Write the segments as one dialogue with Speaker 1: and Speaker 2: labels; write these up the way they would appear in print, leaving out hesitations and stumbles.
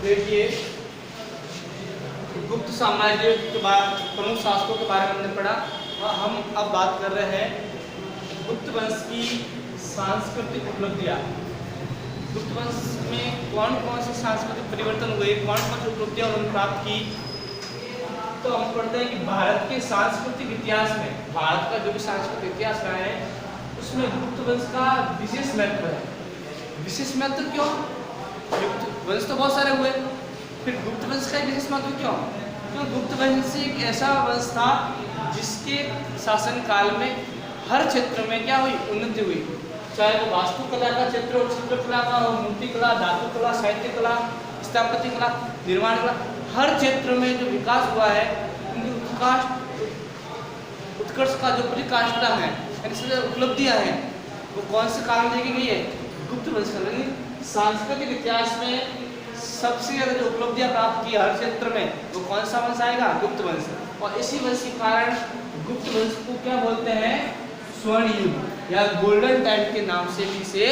Speaker 1: देखिए, गुप्त साम्राज्य के बाद प्रमुख शासकों के बारे में हमने पढ़ा और हम अब बात कर रहे हैं गुप्त वंश की सांस्कृतिक उपलब्धियाँ। गुप्त वंश में कौन कौन से सांस्कृतिक परिवर्तन हुए, कौन कौन सी उपलब्धियाँ उन्होंने प्राप्त की। तो हम पढ़ते हैं कि भारत के सांस्कृतिक इतिहास में, भारत का जो भी सांस्कृतिक इतिहास रहा है उसमें गुप्त वंश का विशेष महत्व है। विशेष महत्व क्यों? गुप्त वंश तो बहुत सारे हुए, फिर गुप्त वंश का विशेष महत्व क्यों? क्योंकि गुप्त वंश एक ऐसा वंश था जिसके शासन काल में हर क्षेत्र में क्या हुई, उन्नति हुई। चाहे वो वास्तुकला का क्षेत्र हो, चित्रकला का हो, मूर्ति कला, धातु कला, साहित्य कला, स्थापत्य कला, निर्माण कला, हर क्षेत्र में जो विकास हुआ है, उनकी उत्कर्ष का जो परिकाष्ठा है, यानी उपलब्धियां हैं, वो कौन से काल में देखी गई है? गुप्त वंश काल। सांस्कृतिक इतिहास में सबसे ज्यादा जो उपलब्धियां प्राप्त की हर क्षेत्र में, वो कौन सा वंश आएगा? गुप्त वंश। और इसी वंश के कारण गुप्त वंश को क्या बोलते हैं? स्वर्ण युग या गोल्डन टाइम के नाम से भी इसे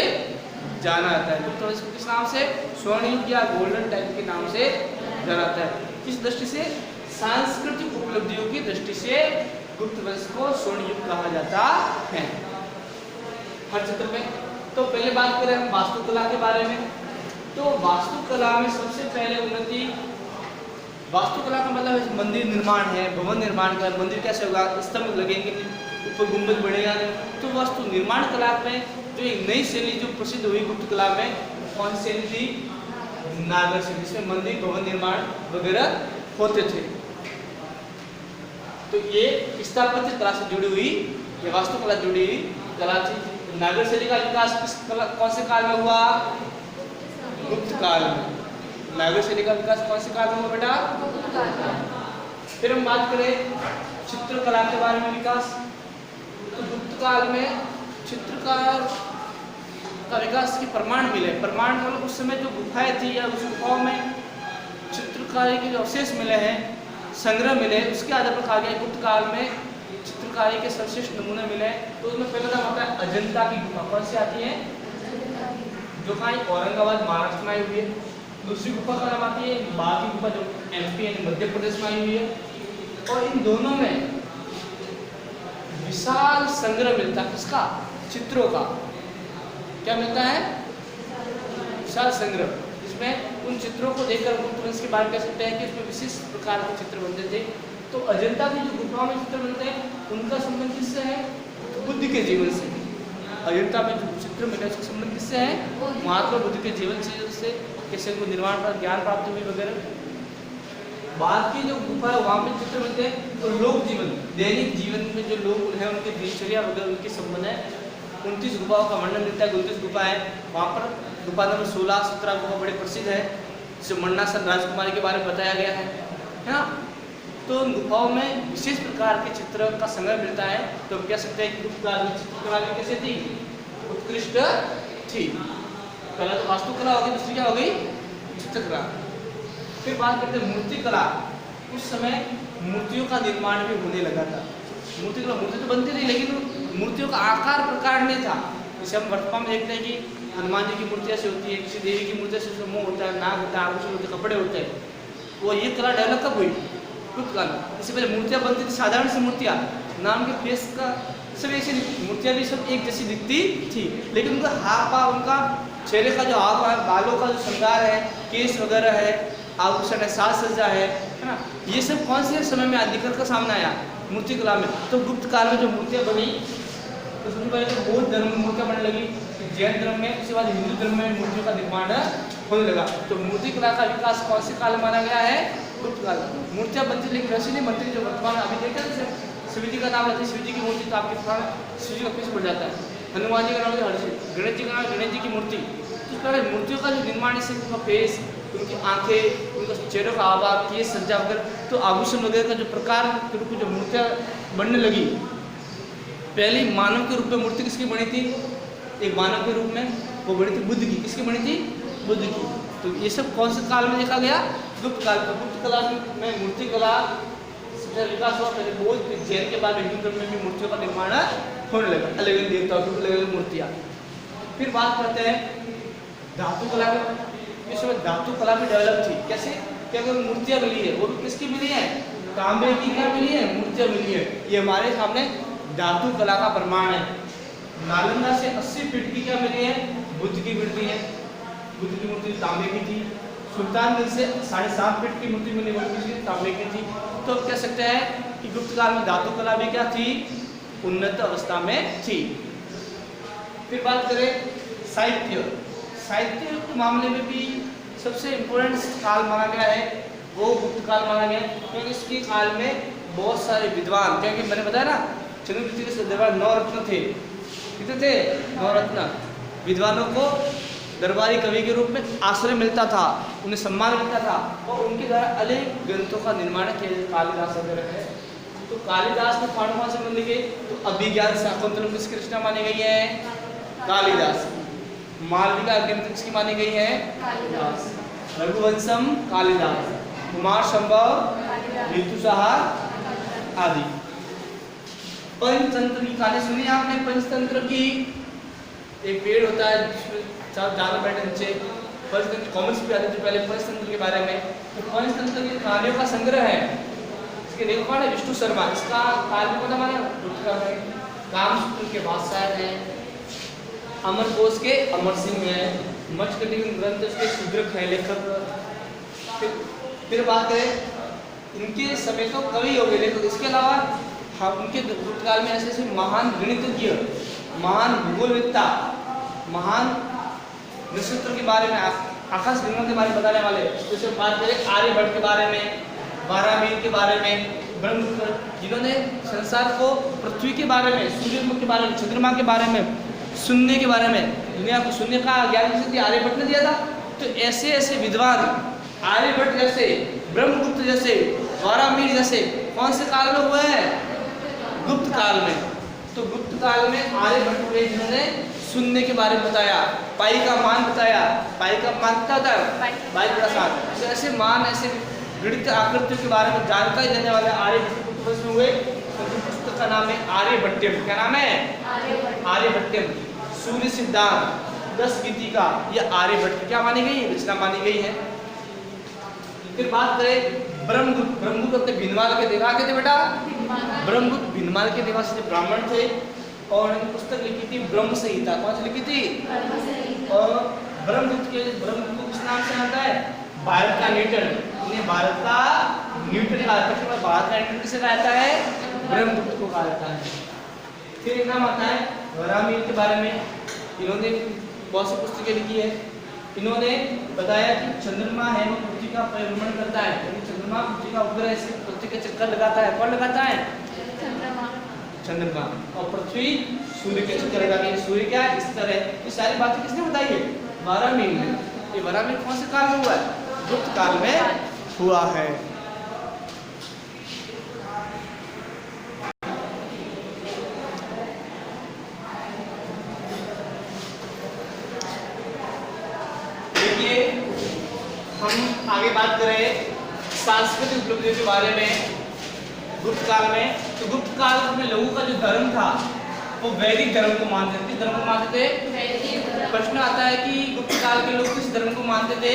Speaker 1: जाना जाता है। गुप्त वंश को किस नाम से? स्वर्ण युग या गोल्डन टाइम के नाम से जाना जाता है। किस दृष्टि से? सांस्कृतिक उपलब्धियों की दृष्टि से गुप्त वंश को स्वर्ण युग कहा जाता है हर क्षेत्र में। तो पहले बात करें हम वास्तुकला के बारे में। तो वास्तुकला में सबसे पहले उन्नति, वास्तुकला का मतलब है मंदिर निर्माण है, भवन निर्माण का। मंदिर कैसे होगा? स्तंभ लगेंगे, ऊपर गुंबद बढ़ेगा। तो वास्तु निर्माण कला में जो एक नई शैली जो प्रसिद्ध हुई गुप्त कला में, कौन सी शैली थी? नागर शैली, जिसमें मंदिर भवन निर्माण वगैरह होते थे। तो ये स्थापत्य कला से जुड़ी हुई, ये वास्तुकला जुड़ी हुई कला थी। नागर शैली का विकास कौन से काल में हुआ? गुप्त काल में। नागर शैली का विकास कौन से काल में हुआ बेटा? गुप्त काल में। फिर हम बात करें चित्रकला के बारे में विकास। तो गुप्त काल में चित्रकार का विकास के प्रमाण मिले। प्रमाण मतलब उस समय जो गुफाएं थी या उस गुफाओं में चित्रकारी के जो अवशेष मिले हैं, संग्रह मिले, उसके आधार पर कहा गया गुप्त काल में चित्रकारी के सर्वश्रेष्ठ नमूने मिले। तो उसमें पहला नाम आता है अजंता की गुफा। कौन सी आती है? जो कहाँ औरंगाबाद महाराष्ट्र में आई हुई है। दूसरी गुफा का नाम आती है बाघ की गुफा, जो एमपी यानी मध्य प्रदेश में आई हुई है। और इन दोनों में विशाल संग्रह मिलता है। किसका? चित्रों का। क्या मिलता है? विशाल संग्रह, जिसमें उन चित्रों को देखकर गुप्त वंश के बारे में कह सकते हैं कि उसमें विशेष प्रकार के चित्र बनते थे। तो अजंता की जो गुफाओं में चित्र बनते हैं, उनका संबंध किससे है? बुद्ध के जीवन से। अजंता में जो चित्र मिले उसका संबंध किससे है? महात्मा बुद्ध के जीवन से, कैसे उनको निर्माण पर ज्ञान प्राप्त हुई वगैरह। बाद की जो गुफा है वहाँ पे चित्र मिलते हैं। तो लोक जीवन, दैनिक जीवन में जो लोग हैं उनकी दिनचर्या वगैरह उनके संबंध है। 29 गुफाओं का वर्णन मिलता है। 29 गुफा है वहाँ पर। गुफा नंबर 16, 17 गुफा बड़े प्रसिद्ध है, जिसे मन्नासन राजकुमारी के बारे में बताया गया है ना। तो उन गुफाओं में विशेष प्रकार के चित्र का संग्रह मिलता है। तो हम कह सकते हैं कि गुप्त काल में चित्रकला भी कैसे थी? उत्कृष्ट थी। पहला तो वास्तुकला हो गई, दूसरी क्या हो गई? चित्रकला। फिर बात करते हैं मूर्ति कला। उस समय मूर्तियों का निर्माण भी होने लगा था। मूर्ति तो बनती थी, लेकिन मूर्तियों का आकार प्रकार नहीं था। जैसे हम वर्तमान में देखते हैं कि हनुमान जी की मूर्ति ऐसी होती है, किसी देवी की मूर्ति ऐसे मुंह होता है, नाक होता है, आभूषण होते, कपड़े होते हैं। वो ये कला डेवलप कब हुई? गुप्त काल में। इससे पहले मूर्तियाँ बनती थी साधारण सी मूर्तियाँ, नाम के फेस का सब ऐसी मूर्तियाँ भी सब एक जैसी दिखती थी, लेकिन उनका हाव भाव, उनका चेहरे का जो हाव है, बालों का जो श्रृंगार है, केस वगैरह है, आभूषण है, साज सज्जा है ना, ये सब कौन से समय में निकल कर सामने आया? मूर्ति कला में। तो गुप्त काल में जो मूर्तियाँ बनी, तो सबसे पहले तो बौद्ध धर्म में मूर्तियाँ बनने लगी, जैन धर्म में, उसके बाद हिंदू धर्म में मूर्तियों का निर्माण होने लगा। तो मूर्ति कला का विकास कौन से काल में माना गया है? गुप्त काल। मूर्तियाँ बनती लेकिन वैसी नहीं बनती जो वर्तमान अभी देखते हैं। शिव जी का नाम लेते हैं, शिव जी की मूर्ति तो आपके शिव जी का फेस बढ़ जाता है। हनुमान जी का नाम है, गणेश जी का नाम गणेश जी की मूर्ति। तो इस प्रकार मूर्तियों का जो निर्माण, इससे उनका फेस, उनकी आंखें, उनका चेहरों का आवाज, केस सज्जा वगैरह, तो आभूषण वगैरह का जो प्रकार के रूप में जो मूर्तियाँ बनने लगी। पहली मानव के रूप में मूर्ति किसकी बनी थी? एक मानव के रूप में वो बनी थी बुद्ध की। किसकी बनी थी? बुद्ध की। तो ये सब कौन से काल में देखा गया? गुप्त काल में। गुप्त कला में मूर्ति कला सबसे विकास हुआ। पहले बौद्ध, जैन के बाद हिंदू धर्म में भी मूर्तियों का निर्माण होने लगा, अलग अलग देवताओं की अलग अलग मूर्तियाँ। फिर बात करते हैं धातु कला की। कि उसमें धातु कला भी डेवलप थी। कैसे? क्योंकि मूर्तियाँ मिली है, वो भी किसकी मिली है? तांबे की क्या मिली है? मूर्तियाँ मिली है। ये हमारे सामने धातु कला का प्रमाण है। नालंदा से 80 फीट की क्या मिली है? बुद्ध की मिली है। बुद्ध की मूर्ति तांबे की थी। सुल्तानगंज से 7.5 फीट की मूर्ति मिली, वो किसी तांबे की थी। तो कह सकते हैं कि गुप्त काल में धातु कला भी क्या थी? उन्नत अवस्था में थी। फिर बात करें साहित्य। साहित्य के मामले में भी सबसे इम्पोर्टेंट काल माना गया है वो गुप्त काल माना गया, क्योंकि इसके काल में बहुत सारे विद्वान, क्योंकि मैंने बताया ना चंद्रगुप्त के दरबार 9 रत्न थे। कितने थे? 9 रत्न। विद्वानों को दरबारी कवि के रूप में आश्रय मिलता था, उन्हें सम्मान मिलता था और उनके द्वारा अनेक ग्रंथों का निर्माण किया। कालिदास वगैरह है, तो कालिदास में कौन से बन गए? तो अभिज्ञान शाकुंतलम किसकी रचना मानी गई है? कालिदास। मालविका ग्रंथ किसकी मानी गई है? कालिदास। रघुवंशम कालिदास, कुमार संभव, ऋतुसार आदि। पंचतंत्र की कहानी सुनी आपने? पंचतंत्र की एक पेड़ होता है जिसमें जानवर बैठे नीचे। पंचतंत्र कॉमर्स भी आते थे पहले पंचतंत्र के बारे में। तो पंचतंत्र की कहानियों का संग्रह है, इसके लेखक कौन है? विष्णु शर्मा। इसका काल भी पता माना कामसूत्र के बादशाह हैं, अमरकोश के अमर सिंह हैं, मचकटिंग ग्रंथ उसके सुदृढ़ है लेखक। फिर बात करें इनके समय तो कवि हो गए लेखक, इसके अलावा हम उनके गुप्त काल में ऐसे ऐसे महान गणितज्ञ, महान भूगोलवेत्ता, महान नक्षत्र के बारे में, आकाश गंगा के बारे में बताने वाले, जैसे बात करें आर्यभट्ट के बारे में, वारामीर के बारे में, ब्रह्मगुप्त, जिन्होंने संसार को पृथ्वी के बारे में, सूर्य के बारे में, चंद्रमा के बारे में, शून्य के बारे में, दुनिया को शून्य का ज्ञान आर्यभट्ट ने दिया था। तो ऐसे ऐसे विद्वान आर्यभट्ट जैसे, ब्रह्मगुप्त जैसे, वारामीर जैसे कौन से काल में हुए हैं? गुप्त काल में। तो गुप्त काल में आर्यभट्ट हुए जिन्होंने शून्य के बारे में बताया, पाई का मान बताया। पाई का मान क्या होता है? पाई बटा 7। तो ऐसे मान, ऐसे गणित आकृतियों के बारे में जानकारी देने वाले आर्यभट्ट गुप्त वंश में हुए। उनकी पुस्तक का नाम है आर्यभट्टयम। क्या नाम है? आर्यभट्टयम। सूर्य सिद्धांत, 10 गीतिका, यह आर्यभट्ट की क्या मानी गई? रचना मानी गई है। फिर बात करें ब्रह्मगुप्त। ब्रह्मगुप्त अपने भिनमाल के देवा के थे बेटा, ब्रह्मगुप्त भिनमाल के निवासी ब्राह्मण थे और उन्होंने पुस्तक लिखी थी ब्रह्म संहिता। कौन सी लिखी थी? और ब्रह्मगुप्त को किस नाम से आता है? भारत का न्यूटन। इन्हें भारत का न्यूटन कहा जाता है। भारत का न्यूटन किसे कहा जाता है? ब्रह्मगुप्त को कहा जाता है। फिर एक नाम आता है वारामीर के बारे में। इन्होंने बहुत सी पुस्तकें लिखी है। इन्होंने बताया कि चंद्रमा है वो पृथ्वी का परिभ्रमण करता है, यानी चंद्रमा पृथ्वी का उपग्रह से पृथ्वी के चक्कर लगाता है। कौन लगाता है? चंद्रमा। और पृथ्वी सूर्य के चक्कर लगाती है। सूर्य क्या है? इस तरह। ये सारी बातें किसने बताई है? वारामीर ने। ये वारामीर कौन से काल में हुआ है? गुप्त काल में हुआ है। हम आगे बात करें सांस्कृतिक उपलब्धियों के बारे में गुप्त काल में। तो गुप्त काल में लोगों का जो धर्म था वो वैदिक धर्म को मानते थे। किस धर्म को मानते थे? प्रश्न आता है कि गुप्त काल के लोग किस धर्म को मानते थे?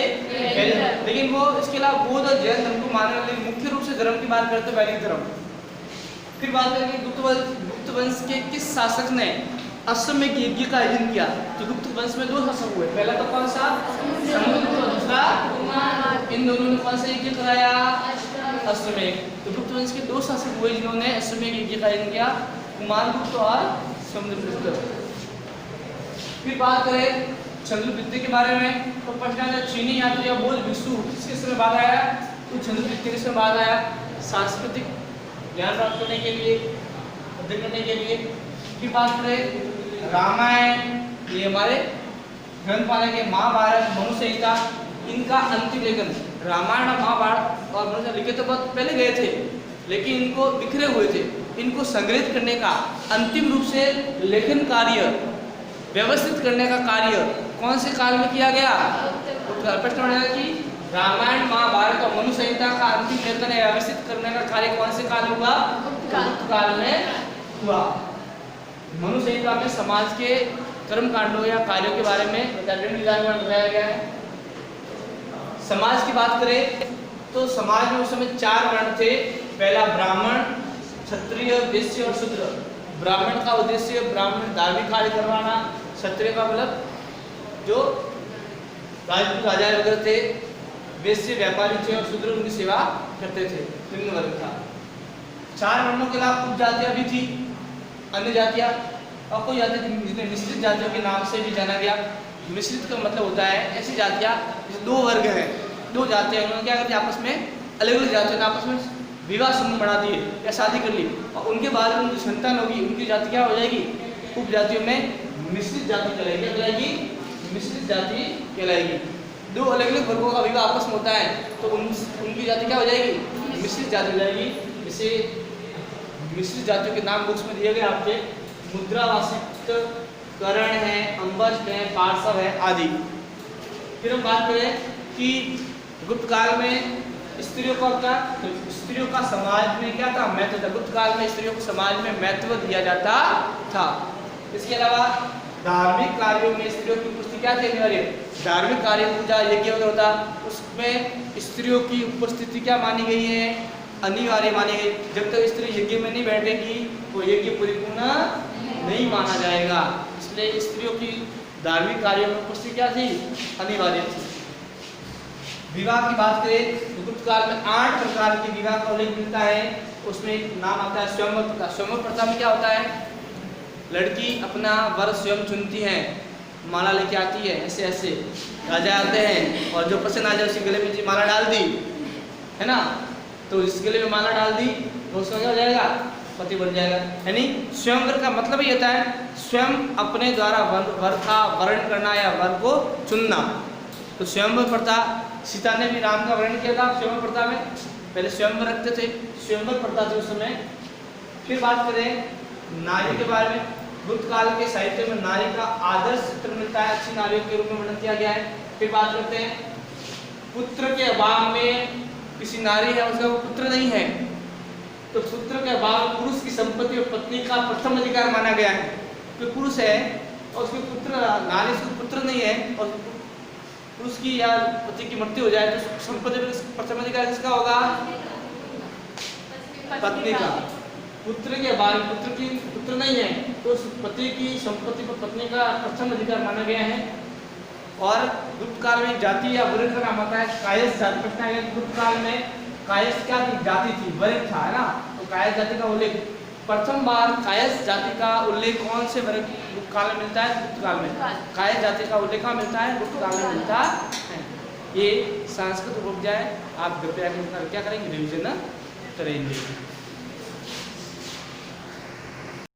Speaker 1: वैदिक। लेकिन वो इसके अलावा बौद्ध और जैन धर्म को मानने वाले मुख्य रूप से धर्म की बात करते हैं वैदिक धर्म। फिर बात करेंगे गुप्त वंश के किस शासक ने अश्वमेध यज्ञ का आयोजन किया? तो गुप्त वंश में 2 शासक हुए। पहला तो कौन सा? समुद्रगुप्त और दूसरा कुमार। इन दोनों ने कौन सा यज्ञ कराया? अश्वमेध। तो गुप्त वंश के 2 शासक हुए जिन्होंने अश्वमेध यज्ञ का आयोजन किया, कुमारगुप्त और समुद्रगुप्त। फिर बात करें चंद्रगुप्त के बारे में, तो प्रश्न चीनी यात्री या बौद्ध भिक्षु किसके समय बाद आया? तो चंद्रगुप्त के समय बाद आया। सांस्कृतिक ज्ञान प्राप्त करने के लिए, अध्ययन करने के लिए। फिर बात करें रामायण, ये हमारे ग्रंथ माने के महाभारत, मनु संहिता, इनका अंतिम लेखन। रामायण और महाभारत और मनु लिखे तो बहुत पहले गए थे, लेकिन इनको बिखरे हुए थे। इनको संग्रहित करने का, अंतिम रूप से लेखन कार्य, व्यवस्थित करने का कार्य कौन से काल में किया गया? प्रश्न बनेगा कि रामायण, महाभारत और मनु संहिता का अंतिम लेखन या व्यवस्थित करने का कार्य कौन से काल में हुआ? गुप्त काल में हुआ। मनु संहिता में समाज के कर्म कांडों या कार्यों के बारे में बताया गया है। समाज की बात करें तो समाज में उस समय 4 वर्ण थे। पहला ब्राह्मण, क्षत्रिय, वैश्य और शूद्र। ब्राह्मण का उद्देश्य ब्राह्मण धार्मिक कार्य करवाना, क्षत्रिय का मतलब जो राजपूत राजा वगैरह थे, वैश्य व्यापारी थे और शूद्र उनकी सेवा करते थे। निम्न वर्ग था। 4 वर्णों के अलावा कुछ जातियां भी थी, अन्य जातियां और कोई जाति जिन्हें मिश्रित जातियों के नाम से भी जाना गया। मिश्रित का मतलब होता है ऐसी जातियां जैसे 2 वर्ग हैं, 2 जातियां, उन्होंने क्या कर दिया आपस में, अलग अलग जातियों ने आपस में विवाह समूह बना दिए या शादी कर ली और उनके बाद में उनकी संतान होगी, उनकी जाति क्या हो जाएगी, उपजातियों में मिश्रित जाति कहलाएगी। क्या कहलाएगी? मिश्रित जाति कहलाएगी। 2 अलग अलग वर्गों का विवाह आपस में होता है तो उनकी जाति क्या हो जाएगी, मिश्रित जाति हो जाएगी। इसे मिश्रित जातियों के नाम बुक्स में दिए गए आपके, मुद्रावासित, करण है, अंबस्ट है, पार्श्व है आदि। फिर हम बात करें कि गुप्त काल में स्त्रियों का तो स्त्रियों का समाज में क्या था, महत्व था। गुप्त काल में स्त्रियों को समाज में महत्व दिया जाता था। इसके अलावा धार्मिक कार्यों में स्त्रियों की उपस्थिति क्या थी अनिवार्य, धार्मिक कार्य, पूजा, यज्ञ वगैरह होता, उसमें स्त्रियों की उपस्थिति क्या मानी गई है, अनिवार्य मानी गई। जब तक स्त्री यज्ञ में नहीं बैठेगी वो यज्ञ परिपूर्ण नहीं माना जाएगा। इसलिए स्त्रियों की धार्मिक कार्यों में उपस्थिति क्या थी, अनिवार्य थी। विवाह की बात करें तो गुप्त काल में 8 प्रकार के विवाह का उल्लेख मिलता है। उसमें एक नाम आता है स्वयंवर प्रथा। स्वयंवर प्रथा में क्या होता है, लड़की अपना वर स्वयं चुनती है, माला लेके आती है, ऐसे ऐसे राजा आते हैं और जो पसंद आ जाए उसके गले में जी माला डाल दी, है ना, तो इस गले में माला डाल दी तो उसका क्या हो जाएगा, पति बन जाएगा। यानी स्वयंवर का मतलब ही होता है स्वयं अपने द्वारा वर का वर्ण करना या वर को चुनना। तो स्वयंवर प्रथा, सीता ने भी राम का वर्ण किया था स्वयंवर प्रथा में, पहले स्वयंवर रखते थे, स्वयंवर प्रथा थी उस समय। फिर बात करें नारी के बारे में, गुप्त काल के साहित्य में नारी का आदर्श चित्र मिलता है, अच्छी नारियों के रूप में वर्णन किया गया है। फिर बात करते हैं पुत्र के अभाव में, किसी नारी है उसका वो पुत्र नहीं है तो पुत्र के अभाव पुरुष की संपत्ति और पत्नी का प्रथम अधिकार माना गया है। कोई पुरुष है और उसके पुत्र, नारी उसके पुत्र नहीं है और पुरुष की या पति की मृत्यु हो जाए तो संपत्ति पर प्रथम अधिकार किसका होगा, पत्नी का। पुत्र के अभाव, पुत्र नहीं है तो उस पति की संपत्ति पर पत्नी का प्रथम अधिकार माना गया है। और गुप्त काल में जाति या वर्ग का नाम आता है कायस्थ जाति। प्रश्न आएगा गुप्त काल में कायस्थ क्या थी, जाति थी, वर्ग था, है ना। तो कायस्थ जाति का उल्लेख प्रथम बार कायस्थ जाति का उल्लेख कौन से वर्ग गुप्त काल में मिलता है, गुप्त काल में। कायस्थ जाति का उल्लेख मिलता है, गुप्त काल में मिलता है। ये संस्कृत उपजा है, आप कृपया क्या करेंगे, रिविजन करेंगे।